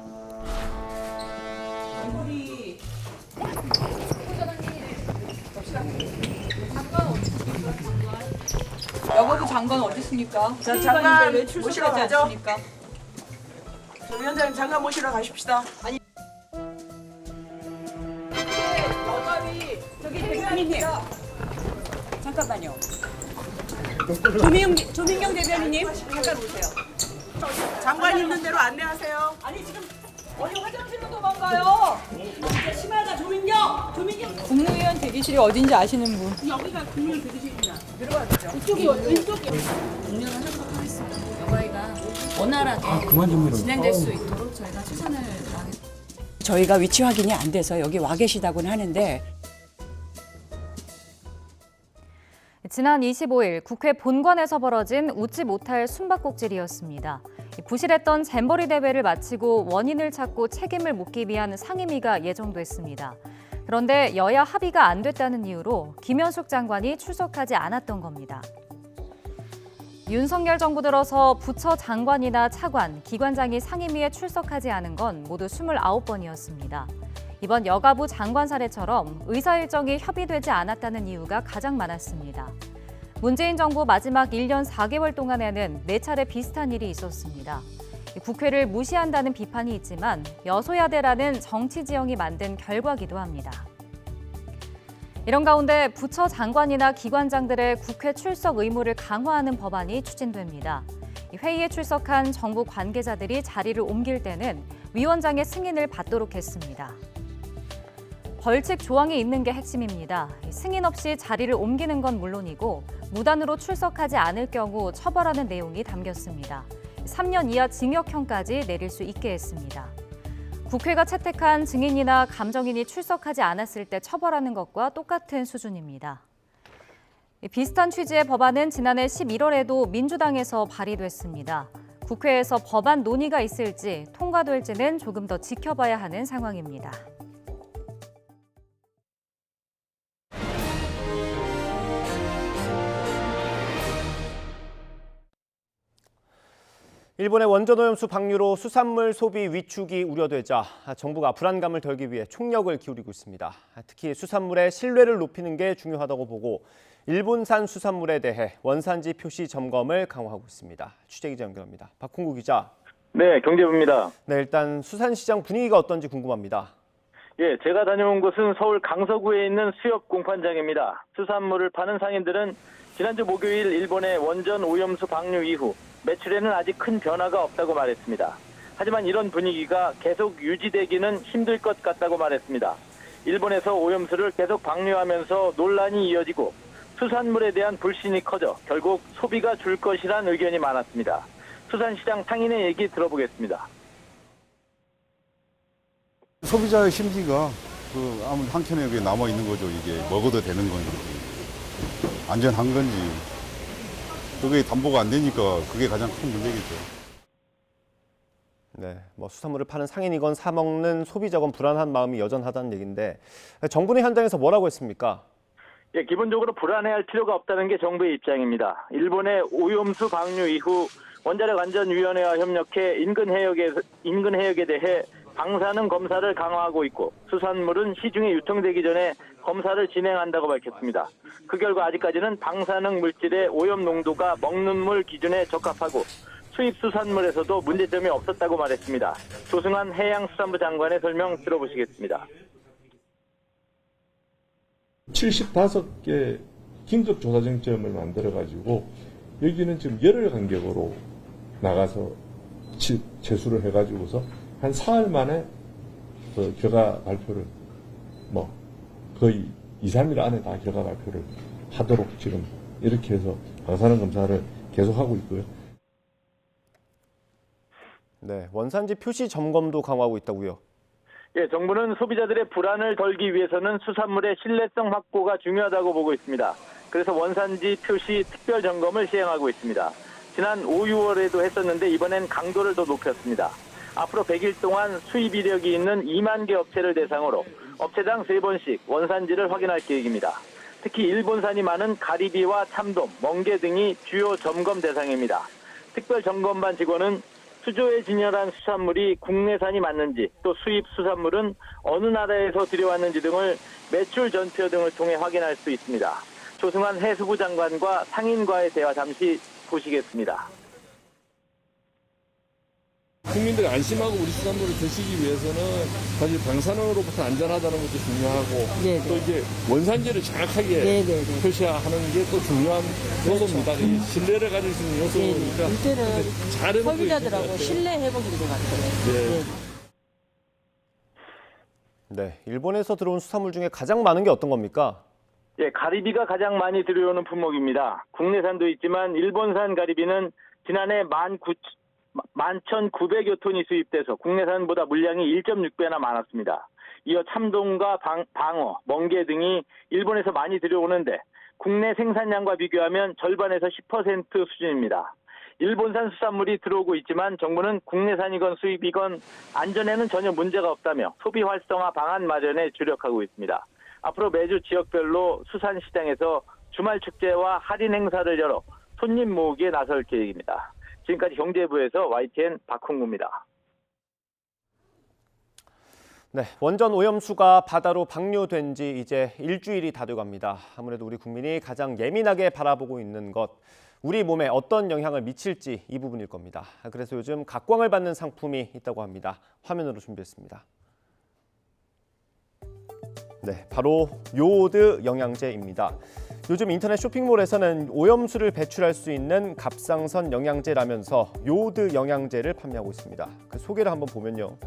여가부 장관 어디 있습니까? 자, 장관 왜 모시러 출석하지 가죠. 않습니까? 조 위원장님 장관 모시러 가십시다. 아니. 여가비 저기 대변인님 잠깐만요. 조민경 대변인님 잠깐 오세요. 장관 있는 대로 안내하세요. 아니 지금 어디 화장실로 도망가요? 진짜 심하다 조민경. 국무위원 대기실이 어딘지 아시는 분? 여기가 국무위원 대기실입니다. 들어가죠. 이쪽이 왼쪽이. 공연하셨으면 하겠습니다. 여가위가 원활하게 진행될 수 있도록 저희가 최선을 다하겠습니다. 저희가 위치 확인이 안 돼서 여기 와 계시다고는 하는데 지난 25일 국회 본관에서 벌어진 웃지 못할 숨바꼭질이었습니다. 부실했던 잼버리 대회를 마치고 원인을 찾고 책임을 묻기 위한 상임위가 예정됐습니다. 그런데 여야 합의가 안 됐다는 이유로 김현숙 장관이 출석하지 않았던 겁니다. 윤석열 정부 들어서 부처 장관이나 차관, 기관장이 상임위에 출석하지 않은 건 모두 29번이었습니다. 이번 여가부 장관 사례처럼 의사 일정이 협의되지 않았다는 이유가 가장 많았습니다. 문재인 정부 마지막 1년 4개월 동안에는 4차례 비슷한 일이 있었습니다. 국회를 무시한다는 비판이 있지만 여소야대라는 정치 지형이 만든 결과기도 합니다. 이런 가운데 부처 장관이나 기관장들의 국회 출석 의무를 강화하는 법안이 추진됩니다. 회의에 출석한 정부 관계자들이 자리를 옮길 때는 위원장의 승인을 받도록 했습니다. 벌칙 조항이 있는 게 핵심입니다. 승인 없이 자리를 옮기는 건 물론이고 무단으로 출석하지 않을 경우 처벌하는 내용이 담겼습니다. 3년 이하 징역형까지 내릴 수 있게 했습니다. 국회가 채택한 증인이나 감정인이 출석하지 않았을 때 처벌하는 것과 똑같은 수준입니다. 비슷한 취지의 법안은 지난해 11월에도 민주당에서 발의됐습니다. 국회에서 법안 논의가 있을지 통과될지는 조금 더 지켜봐야 하는 상황입니다. 일본의 원전오염수 방류로 수산물 소비 위축이 우려되자 정부가 불안감을 덜기 위해 총력을 기울이고 있습니다. 특히 수산물의 신뢰를 높이는 게 중요하다고 보고 일본산 수산물에 대해 원산지 표시 점검을 강화하고 있습니다. 취재기자 연결합니다. 박홍구 기자, 네, 경제부입니다. 네, 일단 수산시장 분위기가 어떤지 궁금합니다. 예, 제가 다녀온 곳은 서울 강서구에 있는 수협 공판장입니다. 수산물을 파는 상인들은 지난주 목요일 일본의 원전 오염수 방류 이후 매출에는 아직 큰 변화가 없다고 말했습니다. 하지만 이런 분위기가 계속 유지되기는 힘들 것 같다고 말했습니다. 일본에서 오염수를 계속 방류하면서 논란이 이어지고 수산물에 대한 불신이 커져 결국 소비가 줄 것이란 의견이 많았습니다. 수산시장 상인의 얘기 들어보겠습니다. 소비자의 심리가 아무리 한켠에 여기 남아 있는 거죠. 이게 먹어도 되는 건지 안전한 건지 그게 담보가 안 되니까 그게 가장 큰 문제겠죠. 네, 뭐 수산물을 파는 상인이건 사 먹는 소비자건 불안한 마음이 여전하다는 얘기인데 정부는 현장에서 뭐라고 했습니까? 예, 기본적으로 불안해할 필요가 없다는 게 정부의 입장입니다. 일본의 오염수 방류 이후 원자력안전위원회와 협력해 인근 해역에 대해 방사능 검사를 강화하고 있고 수산물은 시중에 유통되기 전에 검사를 진행한다고 밝혔습니다. 그 결과 아직까지는 방사능 물질의 오염 농도가 먹는 물 기준에 적합하고 수입 수산물에서도 문제점이 없었다고 말했습니다. 조승환 해양수산부 장관의 설명 들어보시겠습니다. 75개 긴급 조사 정점을 만들어가지고 여기는 지금 열흘 간격으로 나가서 제수를 해가지고서 한 사흘 만에 그 결과 발표를 거의 2, 3일 안에 다 결과 발표를 하도록 지금 이렇게 해서 방사능 검사를 계속하고 있고요. 네, 원산지 표시 점검도 강화하고 있다고요. 예, 정부는 소비자들의 불안을 덜기 위해서는 수산물의 신뢰성 확보가 중요하다고 보고 있습니다. 그래서 원산지 표시 특별 점검을 시행하고 있습니다. 지난 5, 6월에도 했었는데 이번엔 강도를 더 높였습니다. 앞으로 100일 동안 수입 이력이 있는 2만 개 업체를 대상으로 업체당 3번씩 원산지를 확인할 계획입니다. 특히 일본산이 많은 가리비와 참돔, 멍게 등이 주요 점검 대상입니다. 특별 점검반 직원은 수조에 진열한 수산물이 국내산이 맞는지 또 수입 수산물은 어느 나라에서 들여왔는지 등을 매출 전표 등을 통해 확인할 수 있습니다. 조승환 해수부 장관과 상인과의 대화 잠시 보시겠습니다. 국민들이 안심하고 우리 수산물을 드시기 위해서는 사실 방사능으로부터 안전하다는 것도 중요하고 네네. 또 이제 원산지를 정확하게 네네네. 표시하는 게 또 중요한 요소입니다. 이 신뢰를 가질 수 있는 요소니까 이때는 소비자들하고 신뢰 회복인 것 같아요. 네. 네, 일본에서 들어온 수산물 중에 가장 많은 게 어떤 겁니까? 예, 가리비가 가장 많이 들여오는 품목입니다. 국내산도 있지만 일본산 가리비는 지난해 11,900여 톤이 수입돼서 국내산보다 물량이 1.6배나 많았습니다. 이어 참돔과 방어, 멍게 등이 일본에서 많이 들여오는데 국내 생산량과 비교하면 절반에서 10% 수준입니다. 일본산 수산물이 들어오고 있지만 정부는 국내산이건 수입이건 안전에는 전혀 문제가 없다며 소비 활성화 방안 마련에 주력하고 있습니다. 앞으로 매주 지역별로 수산시장에서 주말 축제와 할인 행사를 열어 손님 모으기에 나설 계획입니다. 지금까지 경제부에서 YTN 박홍구입니다. 네, 원전 오염수가 바다로 방류된 지 이제 일주일이 다 돼갑니다. 아무래도 우리 국민이 가장 예민하게 바라보고 있는 것, 우리 몸에 어떤 영향을 미칠지 이 부분일 겁니다. 그래서 요즘 각광을 받는 상품이 있다고 합니다. 화면으로 준비했습니다. 네, 바로 요오드 영양제입니다. 요즘 인터넷 쇼핑몰에서는 오염수를 배출할 수 있는 갑상선 영양제라면서 요오드 영양제를 판매하고 있습니다. 그 소개를 한번 보면요.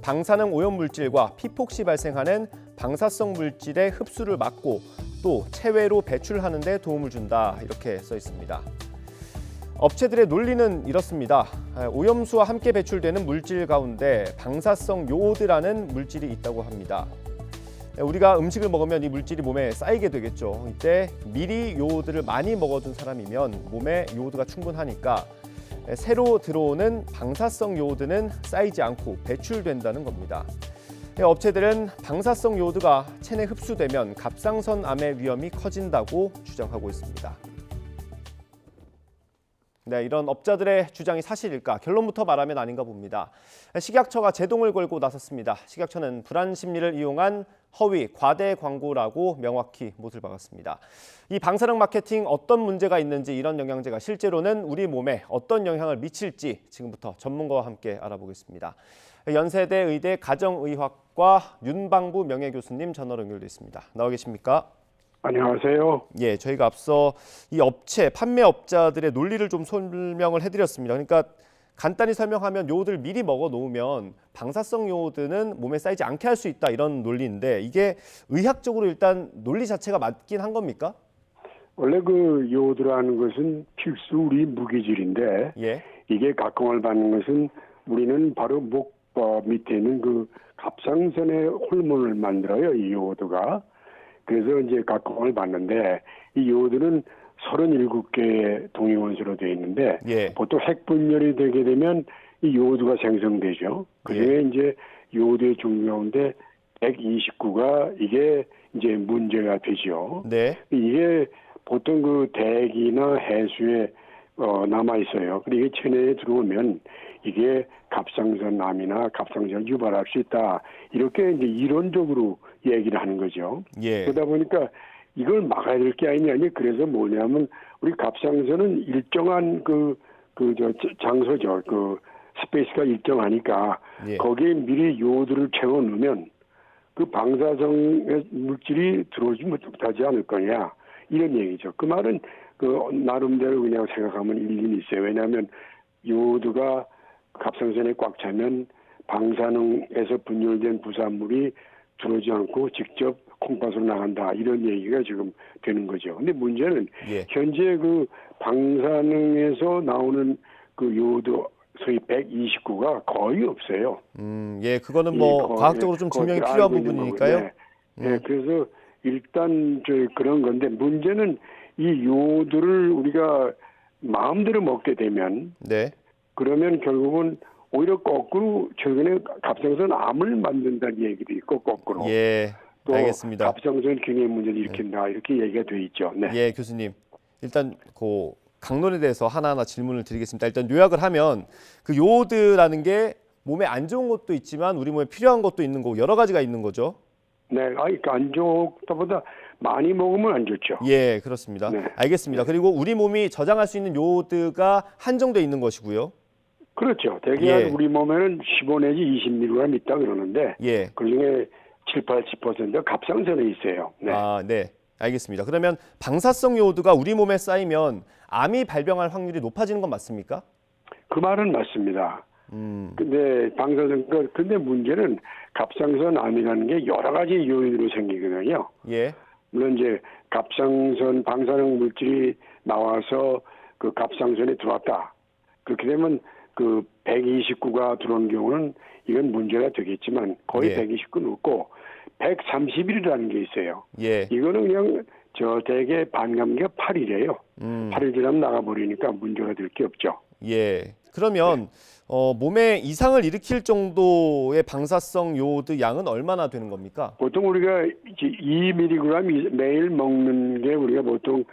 방사능 오염 물질과 피폭시 발생하는 방사성 물질의 흡수를 막고 또 체외로 배출하는 데 도움을 준다 이렇게 써 있습니다. 업체들의 논리는 이렇습니다. 오염수와 함께 배출되는 물질 가운데 방사성 요오드라는 물질이 있다고 합니다. 우리가 음식을 먹으면 이 물질이 몸에 쌓이게 되겠죠. 이때 미리 요오드를 많이 먹어둔 사람이면 몸에 요오드가 충분하니까 새로 들어오는 방사성 요오드는 쌓이지 않고 배출된다는 겁니다. 업체들은 방사성 요오드가 체내 흡수되면 갑상선암의 위험이 커진다고 주장하고 있습니다. 네, 이런 업자들의 주장이 사실일까? 결론부터 말하면 아닌가 봅니다. 식약처가 제동을 걸고 나섰습니다. 식약처는 불안 심리를 이용한 허위, 과대 광고라고 명확히 못을 박았습니다. 이 방사능 마케팅 어떤 문제가 있는지, 이런 영양제가 실제로는 우리 몸에 어떤 영향을 미칠지 지금부터 전문가와 함께 알아보겠습니다. 연세대 의대 가정의학과 윤방부 명예교수님 전화로 연결돼 있습니다. 나와 계십니까? 안녕하세요. 예, 저희가 앞서 이 업체, 판매업자들의 논리를 좀 설명을 해드렸습니다. 그러니까 간단히 설명하면 요오드를 미리 먹어 놓으면 방사성 요오드는 몸에 쌓이지 않게 할 수 있다, 이런 논리인데 이게 의학적으로 일단 논리 자체가 맞긴 한 겁니까? 원래 그 요오드라는 것은 필수 우리 무기질인데 예. 이게 각광을 받는 것은 우리는 바로 목 밑에 있는 그 갑상선의 호르몬을 만들어요, 이 요오드가. 그래서 이제 각광을 받는데 이 요오드는 37개의 동위원소로 되어 있는데 예. 보통 핵분열이 되게 되면 이 요오드가 생성되죠. 그중에 이제 요오드의 종류인데 129가 이게 이제 문제가 되죠. 네. 이게 보통 그 대기나 해수에 남아 있어요. 그리고 이게 체내에 들어오면 이게 갑상선암이나 갑상선을 유발할 수 있다. 이렇게 이제 이론적으로 얘기를 하는 거죠. 예. 그러다 보니까 이걸 막아야 될 게 아니냐. 그래서 뭐냐면 우리 갑상선은 일정한 장소죠. 그 스페이스가 일정하니까 예. 거기에 미리 요오드를 채워 넣으면 그 방사성 물질이 들어오지 못하지 않을 거냐. 이런 얘기죠. 그 말은 그 나름대로 그냥 생각하면 일리는 있어요. 왜냐하면 요오드가 갑상선에 꽉 차면 방사능에서 분열된 부산물이 들어오지 않고 직접 콩팥으로 나간다, 이런 얘기가 지금 되는 거죠. 근데 문제는 예. 현재 그 방사능에서 나오는 그 요오드 소위 129가 거의 없어요. 예, 그거는 뭐 과학적으로 좀 증명이 필요한 부분이니까요. 네. 네, 그래서 일단 그런 건데 문제는 이 요오드를 우리가 마음대로 먹게 되면 네. 그러면 결국은 오히려 거꾸로 최근에 갑상선 암을 만든다는 얘기도 있고 거꾸로. 예, 또 알겠습니다. 갑상선 균형 문제를 일으킨다, 이렇게 얘기가 돼 있죠. 네. 예, 교수님. 일단 그 강론에 대해서 하나하나 질문을 드리겠습니다. 일단 요약을 하면 그 요오드라는 게 몸에 안 좋은 것도 있지만 우리 몸에 필요한 것도 있는 거고 여러 가지가 있는 거죠. 네, 안 좋다보다 많이 먹으면 안 좋죠. 예, 그렇습니다. 네. 알겠습니다. 그리고 우리 몸이 저장할 수 있는 요오드가 한정돼 있는 것이고요. 그렇죠. 대개 예. 우리 몸에는 15 내지 20mg 있다 그러는데 예. 그중에 70-80%가 갑상선에 있어요. 네. 아, 네. 알겠습니다. 그러면 방사성 요오드가 우리 몸에 쌓이면 암이 발병할 확률이 높아지는 건 맞습니까? 그 말은 맞습니다. 근데 근데 문제는 갑상선 암이라는 게 여러 가지 요인으로 생기거든요. 예. 물론 이제 갑상선 방사능 물질이 나와서 그 갑상선에 들어왔다. 그렇게 되면 그 129가 들어온 경우는 이건 문제가 되겠지만 거의 예. 129는 없고 130일이라는 게 있어요. 예. 이거는 그냥 대개 반감기가 8일이에요. 8일 지나면 나가버리니까 문제가 될 게 없죠. 예. 그러면 몸에 이상을 일으킬 정도의 방사성 요오드 양은 얼마나 되는 겁니까? 보통 우리가 2mg 매일 먹는 게 우리가 보통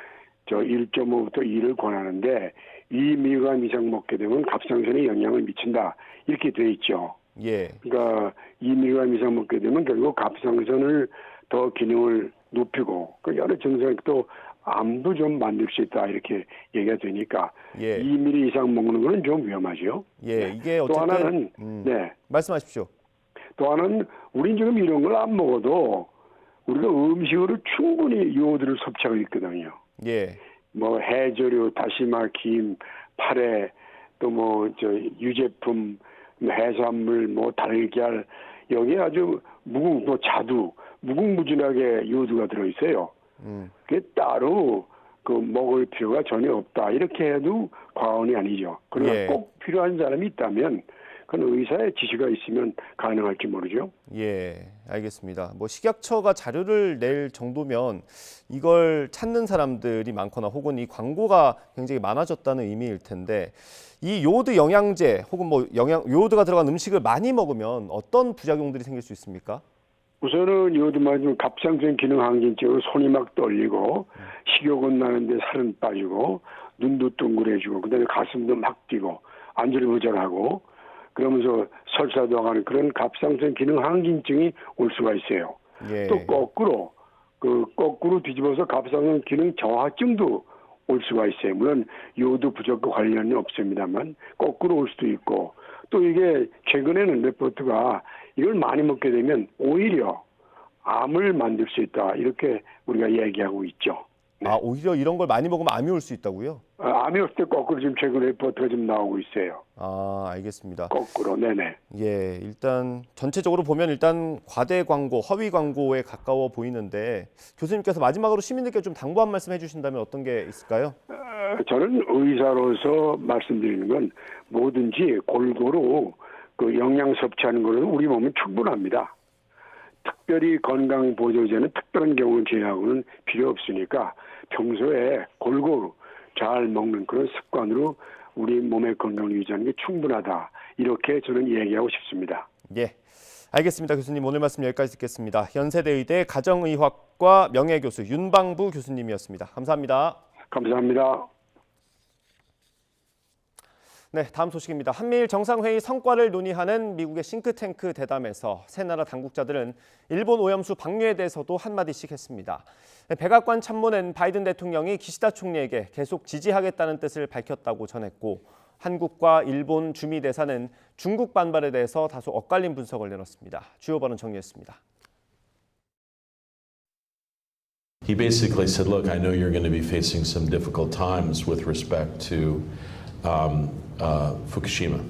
1.5부터 2를 권하는데 2mg 이상 먹게 되면 갑상선에 영향을 미친다, 이렇게 돼 있죠. 예. 그러니까 2mg 이상 먹게 되면 결국 갑상선을 더 기능을 높이고 그 여러 증상 또 암도 좀 만들 수 있다, 이렇게 얘기가 되니까 예. 2mg 이상 먹는 거는 좀 위험하죠. 예. 네. 이게 또 어쨌든 하나는 네. 말씀하십시오. 또 하나는 우린 지금 이런 걸 안 먹어도 우리가 음식으로 충분히 요오드를 섭취하고 있거든요. 예. 뭐 해조류, 다시마, 김, 파래, 또 유제품, 해산물, 달걀, 여기에 아주 자두, 무궁무진하게 요오드가 들어 있어요. 그게 따로 먹을 필요가 전혀 없다, 이렇게 해도 과언이 아니죠. 그러나 예. 꼭 필요한 사람이 있다면 그건 의사의 지시가 있으면 가능할지 모르죠. 예, 알겠습니다. 뭐 식약처가 자료를 낼 정도면 이걸 찾는 사람들이 많거나 혹은 이 광고가 굉장히 많아졌다는 의미일 텐데 이 요오드 영양제 혹은 요오드가 들어간 음식을 많이 먹으면 어떤 부작용들이 생길 수 있습니까? 우선은 요오드만 갑상선 기능 항진증으로 손이 막 떨리고 식욕은 나는데 살은 빠지고 눈도 둥그레지고 그다음에 가슴도 막 뛰고 안절부절하고 그러면서 설사도하는 그런 갑상선 기능 항진증이 올 수가 있어요. 예. 또 거꾸로 거꾸로 뒤집어서 갑상선 기능 저하증도 올 수가 있어요. 물론 요도 부족과 관련이 없습니다만 거꾸로 올 수도 있고 또 이게 최근에는 레포트가 이걸 많이 먹게 되면 오히려 암을 만들 수 있다 이렇게 우리가 얘기하고 있죠. 아, 오히려 이런 걸 많이 먹으면 암이 올 수 있다고요? 암이 올 때 거꾸로 지금 최근 레포트가 좀 나오고 있어요. 아, 알겠습니다. 거꾸로, 네네. 예, 일단 전체적으로 보면 일단 과대 광고, 허위 광고에 가까워 보이는데 교수님께서 마지막으로 시민들께 좀 당부한 말씀 해주신다면 어떤 게 있을까요? 저는 의사로서 말씀드리는 건 뭐든지 골고루 그 영양 섭취하는 것은 우리 몸은 충분합니다. 특별히 건강 보조제는 특별한 경우는 제외하고는 필요 없으니까 평소에 골고루 잘 먹는 그런 습관으로 우리 몸의 건강을 유지하는 게 충분하다. 이렇게 저는 얘기하고 싶습니다. 예, 알겠습니다. 교수님 오늘 말씀 여기까지 듣겠습니다. 연세대의대 가정의학과 명예교수 윤방부 교수님이었습니다. 감사합니다. 감사합니다. 네, 다음 소식입니다. 한미일 정상회의 성과를 논의하는 미국의 싱크탱크 대담에서 세 나라 당국자들은 일본 오염수 방류에 대해서도 한마디씩 했습니다. 백악관 참모는 바이든 대통령이 기시다 총리에게 계속 지지하겠다는 뜻을 밝혔다고 전했고 한국과 일본 주미대사는 중국 반발에 대해서 다소 엇갈린 분석을 내놨습니다. 주요 발언 정리했습니다. He basically said, look, I know you're going to be facing some difficult times with respect to Fukushima.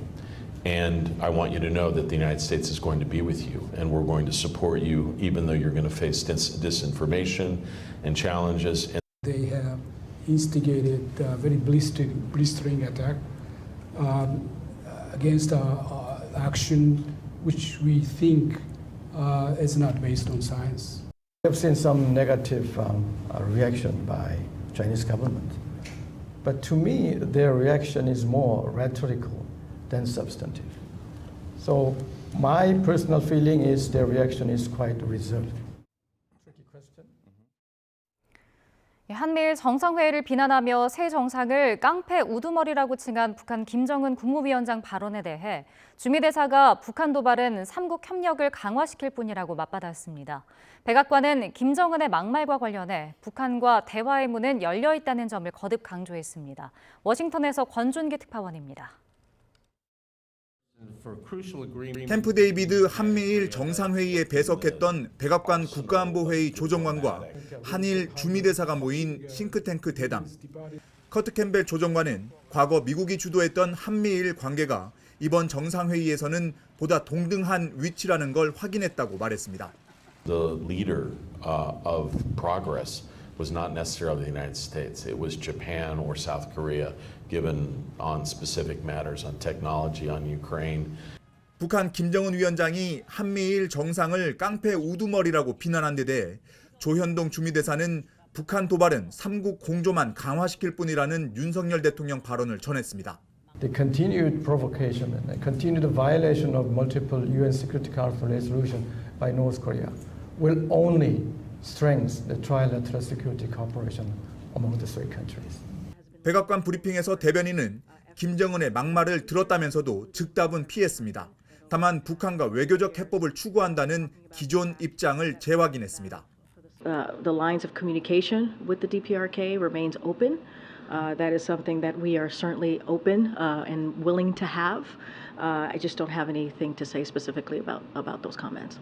And I want you to know that the United States is going to be with you and we're going to support you even though you're going to face disinformation and challenges. They have instigated a very blistering attack against action which we think is not based on science. We have seen some negative reaction by Chinese government. But to me, their reaction is more rhetorical than substantive. So my personal feeling is their reaction is quite reserved. 한미일 정상회의를 비난하며 새 정상을 깡패 우두머리라고 칭한 북한 김정은 국무위원장 발언에 대해 주미대사가 북한 도발은 삼국 협력을 강화시킬 뿐이라고 맞받았습니다. 백악관은 김정은의 막말과 관련해 북한과 대화의 문은 열려 있다는 점을 거듭 강조했습니다. 워싱턴에서 권준기 특파원입니다. 캠프 데이비드 한미일 정상회의에 배석했던 백악관 국가안보회의 조정관과 한일 주미대사가 모인 싱크탱크 대담. 커트 캠벨 조정관은 과거 미국이 주도했던 한미일 관계가 이번 정상회의에서는 보다 동등한 위치라는 걸 확인했다고 말했습니다. The leader of progress was not necessarily the United States. It was Japan or South Korea, given on specific matters, on technology, on Ukraine. 북한 김정은 위원장이 한미일 정상을 깡패 우두머리라고 비난한 데 대해 조현동 주미대사는 북한 도발은 삼국 공조만 강화시킬 뿐이라는 윤석열 대통령 발언을 전했습니다. The continued provocation and the continued violation of multiple UN Security Council resolution by North Korea will only strengthen the trilateral security cooperation among the three countries. 백악관 브리핑에서 대변인은 김정은의 막말을 들었다면서도 즉답은 피했습니다. 다만 북한과 외교적 해법을 추구한다는 기존 입장을 재확인했습니다. The lines of communication with the DPRK remains open. That is something that we are certainly open and willing to have. I just don't have anything to say specifically about those comments.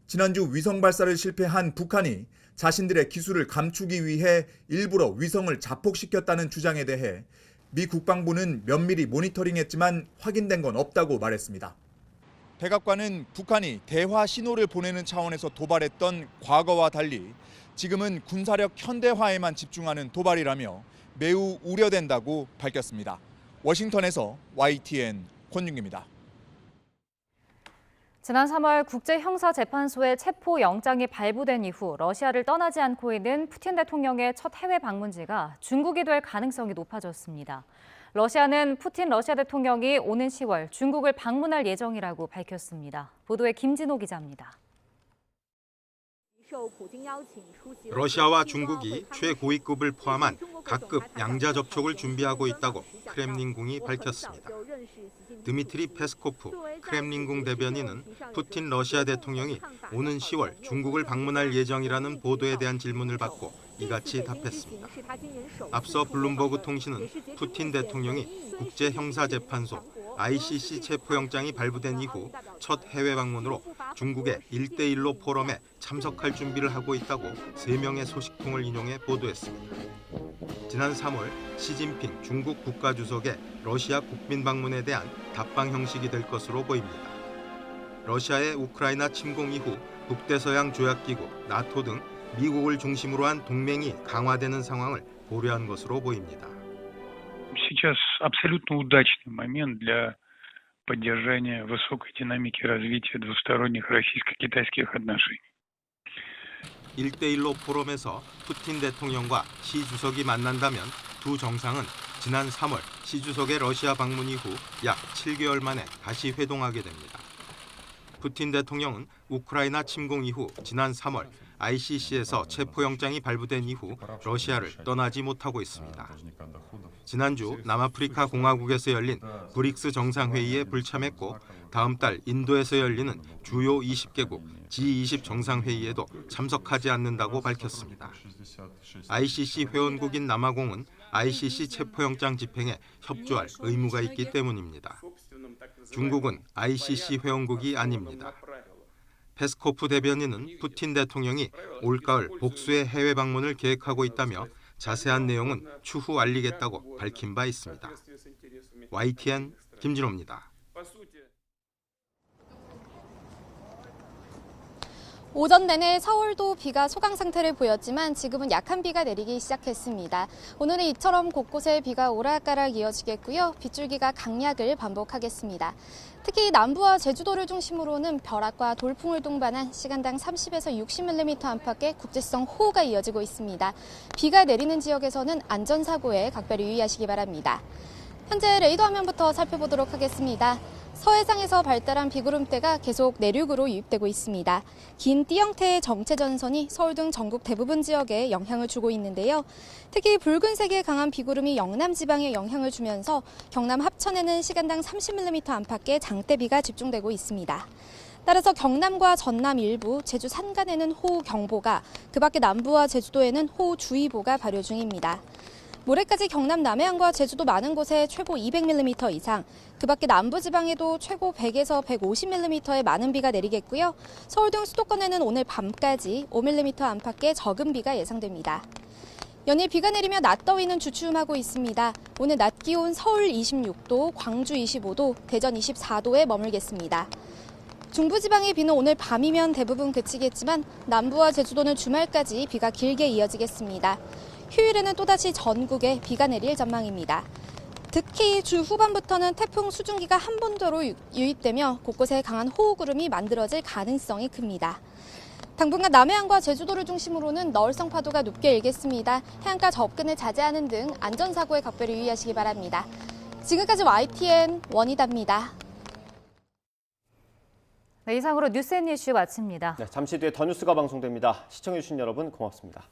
지난주 위성 발사를 실패한 북한이 자신들의 기술을 감추기 위해 일부러 위성을 자폭시켰다는 주장에 대해 미 국방부는 면밀히 모니터링했지만 확인된 건 없다고 말했습니다. 백악관은 북한이 대화 신호를 보내는 차원에서 도발했던 과거와 달리 지금은 군사력 현대화에만 집중하는 도발이라며 매우 우려된다고 밝혔습니다. 워싱턴에서 YTN 권윤기입니다. 지난 3월 국제형사재판소의 체포영장이 발부된 이후 러시아를 떠나지 않고 있는 푸틴 대통령의 첫 해외 방문지가 중국이 될 가능성이 높아졌습니다. 러시아는 푸틴 러시아 대통령이 오는 10월 중국을 방문할 예정이라고 밝혔습니다. 보도에 김진호 기자입니다. 러시아와 중국이 최고위급을 포함한 각급 양자 접촉을 준비하고 있다고 크렘린궁이 밝혔습니다. 드미트리 페스코프 크렘린궁 대변인은 푸틴 러시아 대통령이 오는 10월 중국을 방문할 예정이라는 보도에 대한 질문을 받고 이같이 답했습니다. 앞서 블룸버그 통신은 푸틴 대통령이 국제형사재판소 ICC 체포영장이 발부된 이후 첫 해외 방문으로 중국의 1대1로 포럼에 참석할 준비를 하고 있다고 3명의 소식통을 인용해 보도했습니다. 지난 3월 시진핑 중국 국가주석의 러시아 국빈 방문에 대한 답방 형식이 될 것으로 보입니다. 러시아의 우크라이나 침공 이후 북대서양 조약기구 나토 등 미국을 중심으로 한 동맹이 강화되는 상황을 고려한 것으로 보입니다. Сейчас абсолютно удачный момент для поддержания высокой динамики развития двусторонних российско-китайских отношений. 1대1로 포럼에서 푸틴 대통령과 시 주석이 만난다면 두 정상은 지난 3월 시 주석의 러시아 방문 이후 약 7개월 만에 다시 회동하게 됩니다. 푸틴 대통령은 우크라이나 침공 이후 지난 3월 ICC에서 체포영장이 발부된 이후 러시아를 떠나지 못하고 있습니다. 지난주 남아프리카 공화국에서 열린 브릭스 정상회의에 불참했고 다음 달 인도에서 열리는 주요 20개국 G20 정상회의에도 참석하지 않는다고 밝혔습니다. ICC 회원국인 남아공은 ICC 체포영장 집행에 협조할 의무가 있기 때문입니다. 중국은 ICC 회원국이 아닙니다. 페스코프 대변인은 푸틴 대통령이 올가을 복수의 해외 방문을 계획하고 있다며 자세한 내용은 추후 알리겠다고 밝힌 바 있습니다. YTN 김진호입니다. 오전 내내 서울도 비가 소강 상태를 보였지만 지금은 약한 비가 내리기 시작했습니다. 오늘은 이처럼 곳곳에 비가 오락가락 이어지겠고요. 빗줄기가 강약을 반복하겠습니다. 특히 남부와 제주도를 중심으로는 벼락과 돌풍을 동반한 시간당 30에서 60mm 안팎의 국지성 호우가 이어지고 있습니다. 비가 내리는 지역에서는 안전사고에 각별히 유의하시기 바랍니다. 현재 레이더 화면부터 살펴보도록 하겠습니다. 서해상에서 발달한 비구름대가 계속 내륙으로 유입되고 있습니다. 긴 띠 형태의 정체전선이 서울 등 전국 대부분 지역에 영향을 주고 있는데요. 특히 붉은색의 강한 비구름이 영남 지방에 영향을 주면서 경남 합천에는 시간당 30mm 안팎의 장대비가 집중되고 있습니다. 따라서 경남과 전남 일부, 제주 산간에는 호우경보가, 그 밖에 남부와 제주도에는 호우주의보가 발효 중입니다. 모레까지 경남 남해안과 제주도 많은 곳에 최고 200mm 이상, 그 밖에 남부지방에도 최고 100에서 150mm의 많은 비가 내리겠고요. 서울 등 수도권에는 오늘 밤까지 5mm 안팎의 적은 비가 예상됩니다. 연일 비가 내리며 낮더위는 주춤하고 있습니다. 오늘 낮 기온 서울 26도, 광주 25도, 대전 24도에 머물겠습니다. 중부지방의 비는 오늘 밤이면 대부분 그치겠지만 남부와 제주도는 주말까지 비가 길게 이어지겠습니다. 휴일에는 또다시 전국에 비가 내릴 전망입니다. 특히 주 후반부터는 태풍 수증기가 한반도로 유입되며 곳곳에 강한 호우구름이 만들어질 가능성이 큽니다. 당분간 남해안과 제주도를 중심으로는 너울성 파도가 높게 일겠습니다. 해안가 접근을 자제하는 등 안전사고에 각별히 유의하시기 바랍니다. 지금까지 YTN 원희다입니다. 네, 이상으로 뉴스앤이슈 마칩니다. 네, 잠시 뒤에 더 뉴스가 방송됩니다. 시청해주신 여러분 고맙습니다.